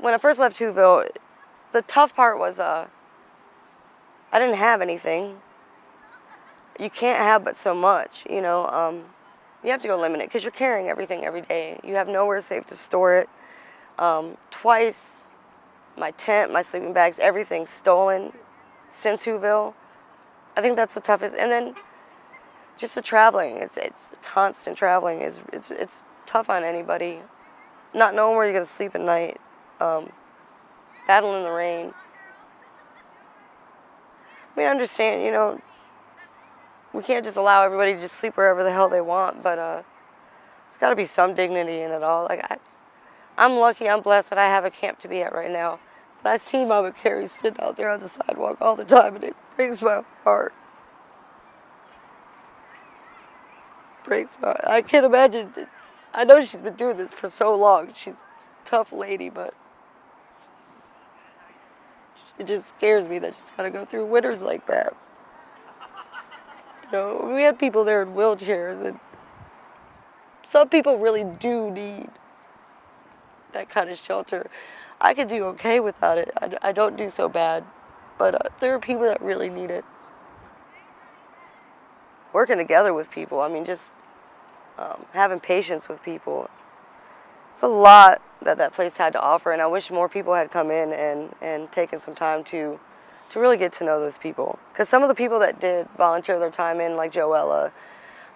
When I first left Whoville, the tough part was I didn't have anything. You can't have but so much, you know. You have to go limit it because you're carrying everything every day. You have nowhere safe to store it. Twice, my tent, my sleeping bags, everything stolen since Whoville. I think that's the toughest. And then just the traveling. It's constant traveling. It's tough on anybody. Not knowing where you're gonna sleep at night. Battling the rain. I mean, I understand, you know, we can't just allow everybody to just sleep wherever the hell they want, but there's got to be some dignity in it all. Like, I'm lucky, I'm blessed that I have a camp to be at right now. But I see Mama Carrie sitting out there on the sidewalk all the time, and it breaks my heart. Breaks my heart. I can't imagine. I know she's been doing this for so long. She's a tough lady, but it just scares me that she's got to go through winters like that. You know, we had people there in wheelchairs, and some people really do need that kind of shelter. I could do okay without it. I don't do so bad, but there are people that really need it. Working together with people, I mean, just having patience with people. It's a lot that place had to offer, and I wish more people had come in and taken some time to really get to know those people. Because some of the people that did volunteer their time in, like Joella,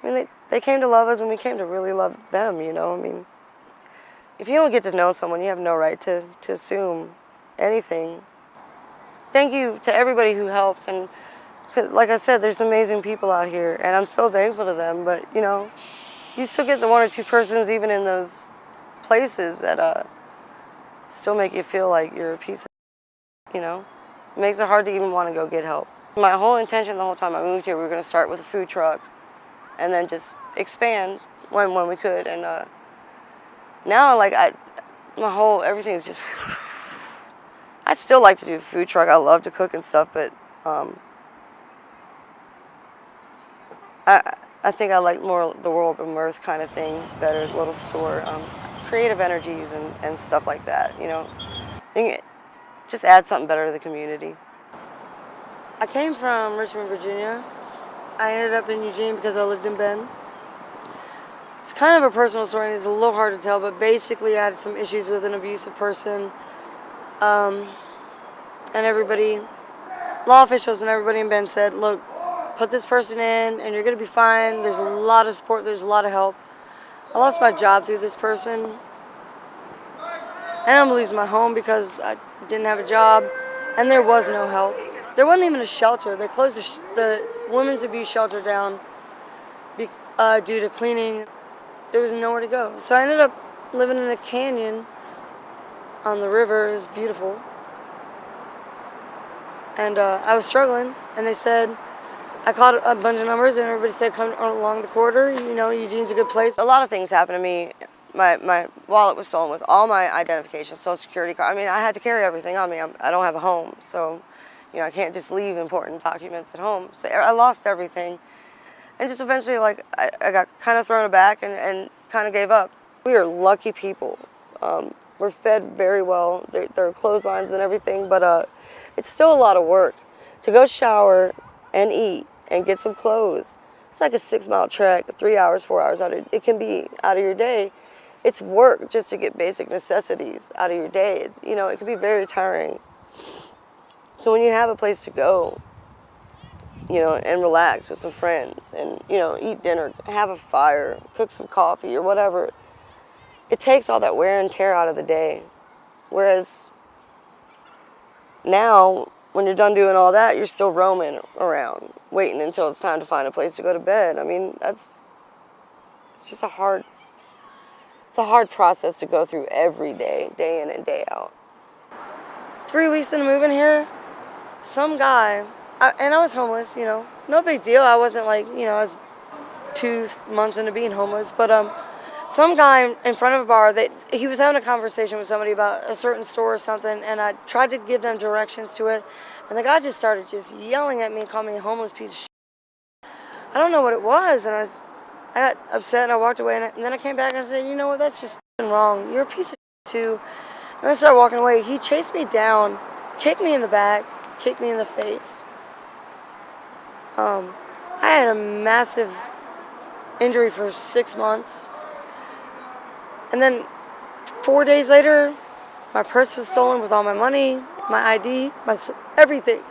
I mean, they came to love us, and we came to really love them, you know? I mean, if you don't get to know someone, you have no right to assume anything. Thank you to everybody who helps, and like I said, there's amazing people out here, and I'm so thankful to them, but, you know, you still get the one or two persons even in those places that still make you feel like you're a piece of, you know? It makes it hard to even want to go get help. My whole intention the whole time I moved here, we were going to start with a food truck and then just expand when we could. And now, like, everything is just, I'd still like to do a food truck. I love to cook and stuff, but I think I like more the World of Mirth kind of thing better, little store, creative energies and stuff like that, you know. I think just add something better to the community. I came from Richmond, Virginia. I ended up in Eugene because I lived in Bend. It's kind of a personal story and it's a little hard to tell, but basically I had some issues with an abusive person. And everybody, law officials and everybody in Bend said, look, put this person in and you're going to be fine. There's a lot of support, there's a lot of help. I lost my job through this person. And I'm losing my home because I didn't have a job, and there was no help. There wasn't even a shelter. They closed the women's abuse shelter down due to cleaning. There was nowhere to go. So I ended up living in a canyon on the river. It was beautiful. And I was struggling, and they said, I called a bunch of numbers, and everybody said, come along the corridor. You know, Eugene's a good place. A lot of things happened to me. My wallet was stolen with all my identification, social security card. I mean, I had to carry everything on me. I don't have a home, so, you know, I can't just leave important documents at home. So I lost everything. And just eventually, like, I got kind of thrown aback and kind of gave up. We are lucky people. We're fed very well. There are clotheslines and everything, but it's still a lot of work. To go shower and eat and get some clothes, it's like a 6-mile trek, 3 hours, 4 hours it can be out of your day. It's work just to get basic necessities out of your day. You know, it can be very tiring. So when you have a place to go, you know, and relax with some friends and, you know, eat dinner, have a fire, cook some coffee or whatever, it takes all that wear and tear out of the day. Whereas now, when you're done doing all that, you're still roaming around, waiting until it's time to find a place to go to bed. I mean, it's just a hard process to go through every day, day in and day out. 3 weeks into moving here, some guy, and I was homeless, you know, no big deal. I wasn't like, you know, I was 2 months into being homeless, but some guy in front of a bar, he was having a conversation with somebody about a certain store or something, and I tried to give them directions to it, and the guy just started just yelling at me and called me a homeless piece of shit. I don't know what it was, and I got upset and I walked away, and then I came back and I said, you know what, that's just f***ing wrong. You're a piece of shit too. And I started walking away. He chased me down, kicked me in the back, kicked me in the face. I had a massive injury for 6 months. And then 4 days later, my purse was stolen with all my money, my ID, everything.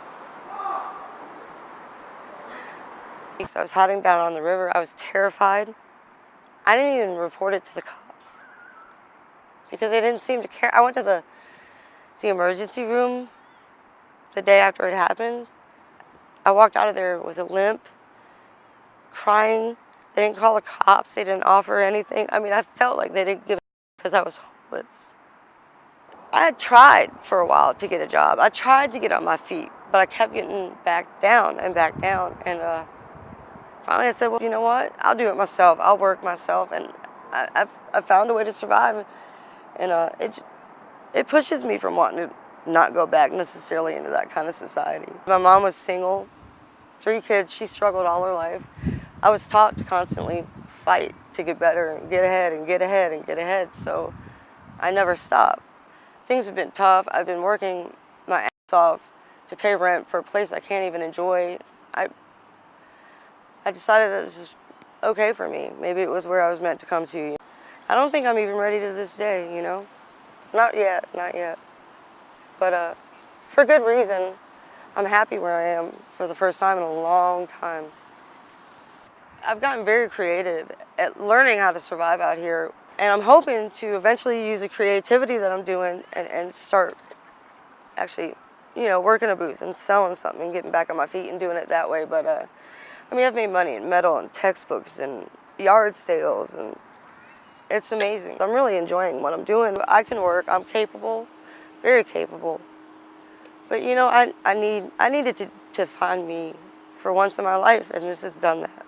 I was hiding down on the river. I was terrified. I didn't even report it to the cops because they didn't seem to care. I went to the emergency room the day after it happened. I walked out of there with a limp, crying. They didn't call the cops. They didn't offer anything. I mean, I felt like they didn't give a because I was homeless. I had tried for a while to get a job. I tried to get on my feet, but I kept getting back down and back down. And finally I said, well, you know what? I'll do it myself. I'll work myself. And I found a way to survive. And it pushes me from wanting to not go back necessarily into that kind of society. My mom was single, 3 kids. She struggled all her life. I was taught to constantly fight to get better and get ahead and get ahead and get ahead. So I never stopped. Things have been tough. I've been working my ass off to pay rent for a place I can't even enjoy. I decided that this is okay for me. Maybe it was where I was meant to come to. I don't think I'm even ready to this day, you know? Not yet, not yet. But for good reason, I'm happy where I am for the first time in a long time. I've gotten very creative at learning how to survive out here. And I'm hoping to eventually use the creativity that I'm doing and start actually, you know, working a booth and selling something and getting back on my feet and doing it that way. But, I mean, I've made money in metal and textbooks and yard sales, and it's amazing. I'm really enjoying what I'm doing. I can work. I'm capable, very capable. But, you know, I needed to find me for once in my life, and this has done that.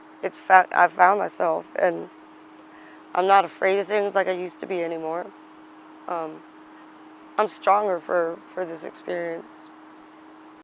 I found myself, and I'm not afraid of things like I used to be anymore. I'm stronger for this experience.